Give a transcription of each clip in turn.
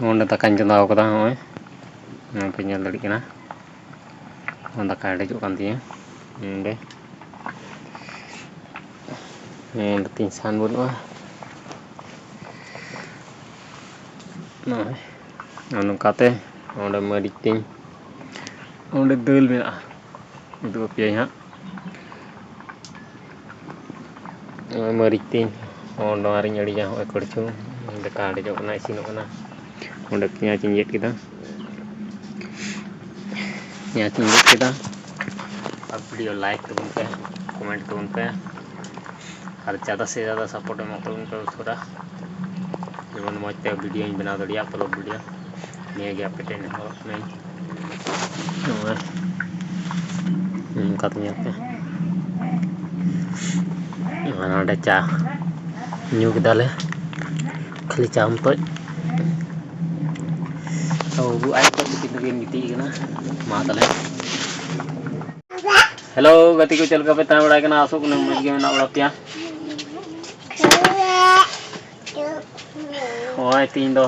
Onda dakañ chondaw kada hoi pe nyel daᱲᱤᱜ ᱠᱟᱱᱟ daka ᱦᱮᱰᱮᱡᱚᱜ ᱠᱟᱱ ᱛᱤᱧᱟᱹ ᱚᱸᱰᱮ ᱚᱸᱰᱮ ᱛᱤᱧ ᱥᱟᱱ ᱵᱟᱹᱱᱩᱜᱼᱟ ᱱᱚᱜᱼᱚᱭ ᱱᱚᱝᱠᱟᱛᱮ ᱚᱸᱰᱮ ᱢᱟᱹᱨᱤᱪ ᱛᱤᱧ ᱚᱸᱰᱮ ᱫᱟᱹᱞ ᱢᱮᱱᱟᱜᱼᱟ ᱩᱫᱩᱜ ᱟᱯᱮᱭᱟᱹᱧ ᱦᱟᱸᱜ ᱢᱟᱹᱨᱤᱪ ᱛᱤᱧ ᱚᱸᱰᱮ ᱟᱨᱤᱧ ᱟᱹᱲᱤᱡᱟ ᱦᱚᱸᱜᱼᱚᱭ ᱠᱚᱲᱪᱩ daka ᱦᱮᱰᱮᱡᱚᱜ ᱠᱟᱱᱟ ᱤᱥᱤᱱᱚᱜ ᱠᱟᱱᱟ ᱚᱸᱰᱮ ᱯᱮᱸᱭᱟᱡᱽ ᱤᱧ ᱜᱮᱫ ᱠᱮᱫᱟ ᱯᱮᱸᱭᱟᱡᱽ ᱤᱧ ᱜᱮᱫ ᱠᱮᱫᱟ और वीडियो लाइक ताबन पे कमेंट ताबन पे और ज़्यादा से ज़्यादा सपोर्ट एमोग ताबन पे उसरा जेमन मजते वीडियो इन बनाव दाड़िया अपलोड वीडियो निया गे आपे टेन हो नहीं नोंका ᱧᱮᱞ ᱯᱮ ᱱᱚᱰᱮ ᱪᱟ ᱧᱩ ᱠᱮᱫᱟᱞᱮ ᱠᱷᱟᱹᱞᱤ ᱪᱟ ᱢᱚᱛᱚᱡ ᱵᱟᱹᱵᱩ ᱟᱡ ᱠᱚ ᱛᱤᱠᱤᱱ ᱛᱮᱜᱮ ᱜᱤᱛᱤᱡ ᱠᱟᱱᱟ ᱢᱟ ᱛᱟᱞᱮ हेलो गति को चल पे तहाँ बड़ा कना आसो कने मज गे मेना बड़ा पिया ओय तीन दो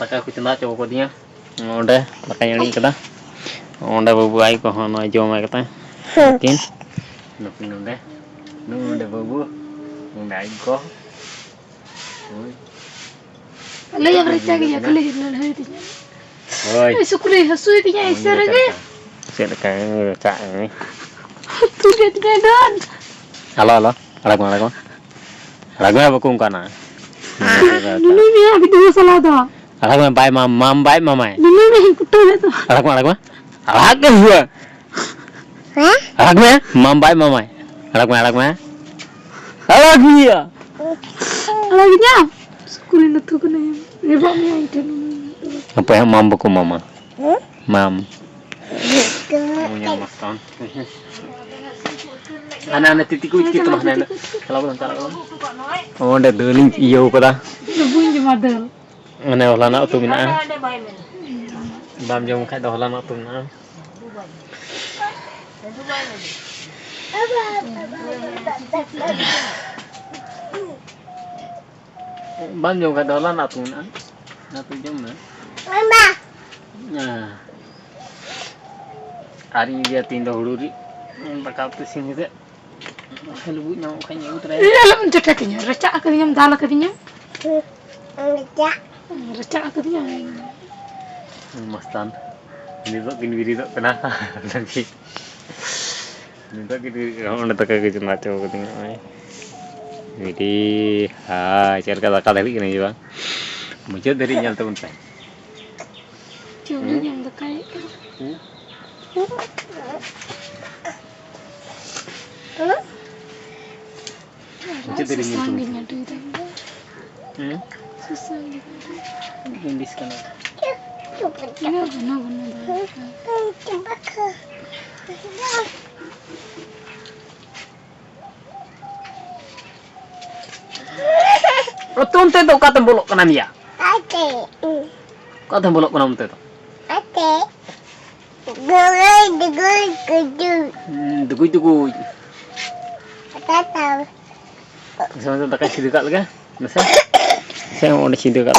दाका को चंदा चो को दिया ओंडे दाका यणी कदा ओंडे बाबू आई को हन जोमा कता किन नपिन ओंडे नोंडे बाबू ओंडे आई को ले या बरे चागी या कले लड़े दिया ओय सुकुरे हसुई दिया ऐसे रगे से का चा तू dia don. Halo halo, alag baku kana. Dulu ni abi dulu salah dah. Alag bay mam bay mamai. Dulu ni kutu itu. Alag gua. Hah? Alag mam bay mamai. Alag dia. Alagnya. Sekulin itu kena. Ribak ni itu. Apa yang mam baku mama? Mam. Punya mastan. Anak-anak titiku itu mah nana. Kalau onde daling iyo kada. Buin je madal. Ane holana tu mina. Bam jom khai do holana tu mina. Bam jom khai do holana tu mina. Na tu jom na. Mama. Nah. Hari dia tindak hururi. Bakal tu sini deh. Kalau bu nyamuk kayaknya udah. Dalam cekatnya, recak katanya, dal katanya. Recak katanya. Mastan. Ini tuh gini tuh kena lagi. Ini tuh gini, orang udah kayak gitu macam katanya. Jadi, cara kata lagi gini juga. Muncul dari nyal tuh untai. Coba yang dekat. Muncul dari nyal tuh. Susah gitu. Gendis kan. Iya benar. Roton teh kata bolok kanan ya. Kata bolok kanan teh. Dugui. Sama tak kasih dekat lagi, masa? Saya mau di sini dekat.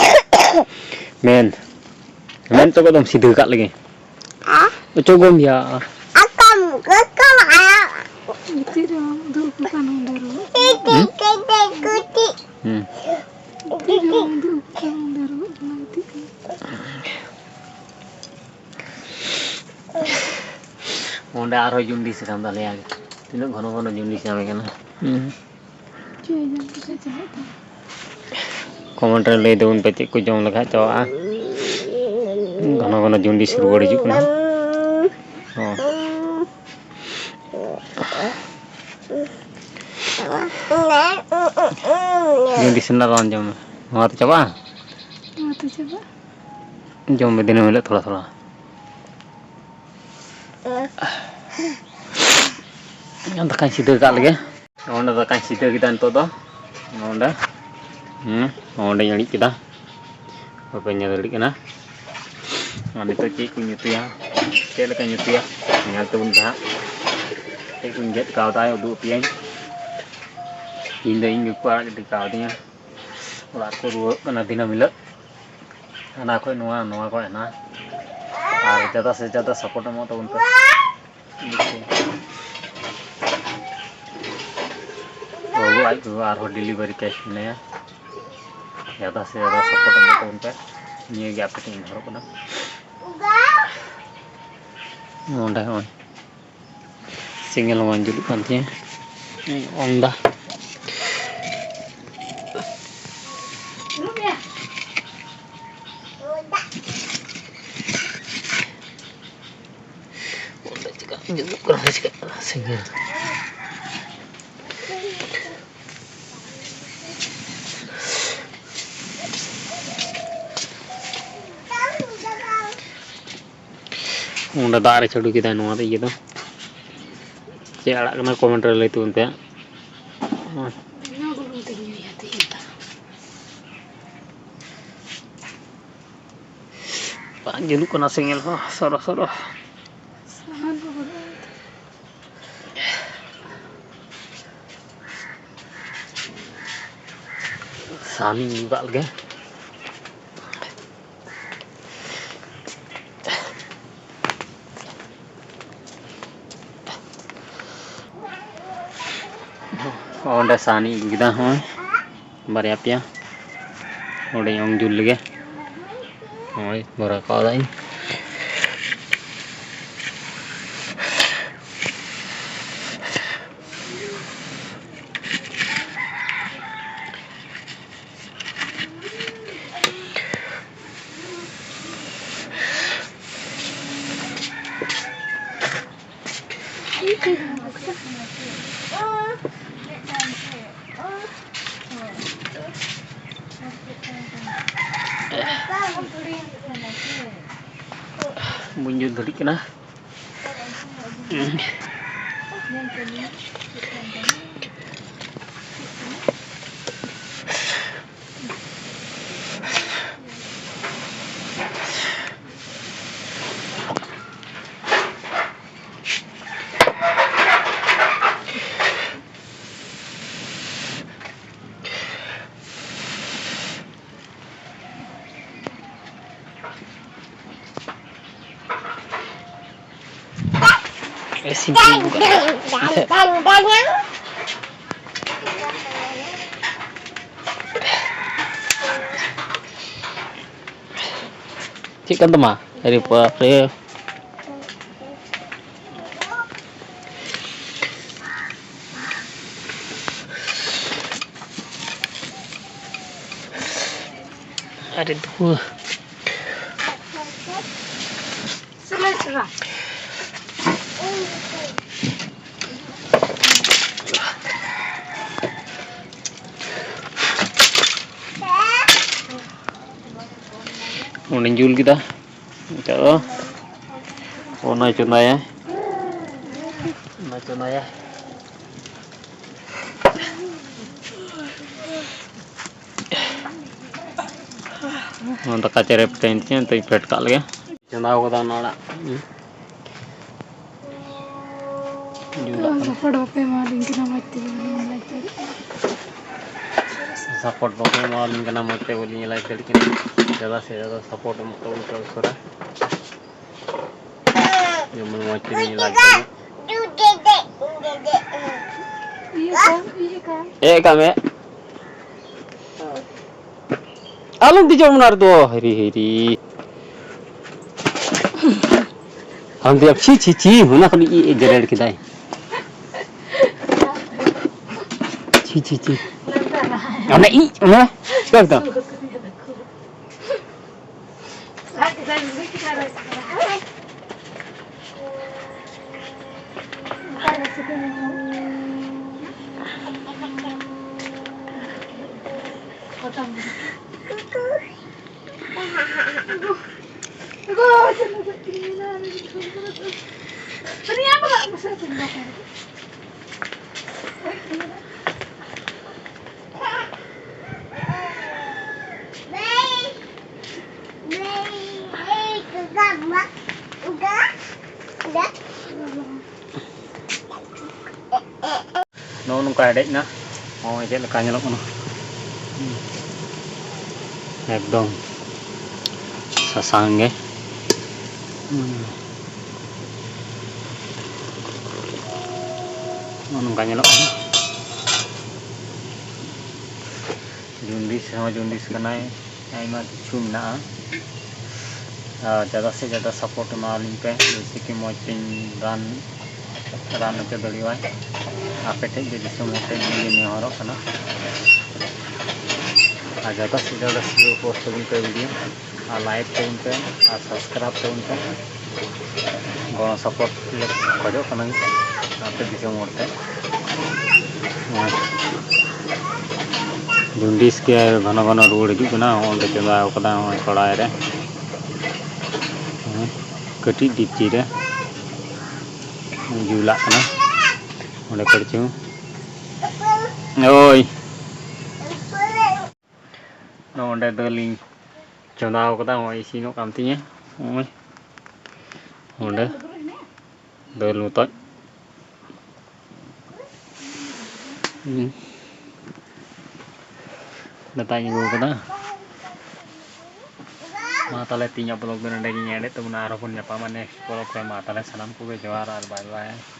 Men tu kau dom sini dekat lagi. Coba ya. Itu dong, dulu bukan daru. Onda arroy jundi sedang dah lihat. Tidak gono jundi siapa kan? Komentar le daun pecik ku jom lagha chawa. Gono jundi suruh bodi juk na. Jundi senar on jom. Mau tu coba? Jom bedina mila thoda. Yang tekan situ kat lagi. Onda tekan situ kita entuk tu. Onda. Onda yang ni kita. Apa yang nyari kena? Ane tu cik kunyutu ya. Cik lekan nyutu ya. Nyal tu bunda. Cik kunjet kau tahu dua piang. Indah kuat di kau dia. Ular ko dua kena dina mila. Anak ko nuwa ko na. Jada se jada support mo to unpe. वो आई वो आर हो delivery cash में है ज़्यादा से ज़्यादा सपोर्ट हम लोग उन पे ये गैप पे टीम हरो ना ओंडा है सिंगल वन जुली पंती है ओंडा ओंडा चिका जुली करना चिका सिंगल उन्हें दारे चढ़ू की दान वाला ये तो चेहरा करना कमेंट ले तू उनपे पांजुलू को ना सिंगल को सरो सरो सानी बाल के और सानी गिदा हो बारे पिया और यंग जुल लगे और बरा का दाई muncul dari kena simpel bukan cik kan tema dari pare ada dua menunjul kita coba warna cuna ya untuk kaca reptensinya untuk iPad kali ya cuna aku tahu nolak support pakai maling kena mati boleh like kali ini ज़्यादा से ज़्यादा सपोर्ट हम तो उनका उसरा जो मन वाचे नहीं लगता ये काम है आलू दिजो मनार दो हरी हरी हम तो अब ची होना कभी ये जरेड के दाई ची हमने ई हमने क्या करता nó nungka dek na mau aja lekanya lo kono ekdom sasang ge. Nongka nyelok jundis kanai aima kichu mena ज़्यादा से ज़्यादा सपोर्ट एमालिंग पे जैसे कि मोचिन रान होते दड़ीवाई आपे ठे दिसम होते नेहरों कना ज़्यादा से ज़्यादा शेयर पोस्ट तबन पे वीडियो और लाइक तबन पे और सब्सक्राइब तबन पे गण सपोर्ट खोजो कना आपे दिसम होते जुंडिस के घन घन रुआड़ हिजुग कना ओंडे चंदा कदा कड़ाई रे कटी डिपची रे जुला कना ओंडे कड़चू ओय ओंडे दलिंग चंदा कदा ओय इसिनो कान तिया ओय ओंडे दल मुतoj datanya gue kena matale tinya blog dan dagingnya ada tuh menaruh punya paman next blog saya matale salam ku be jawara bye bye.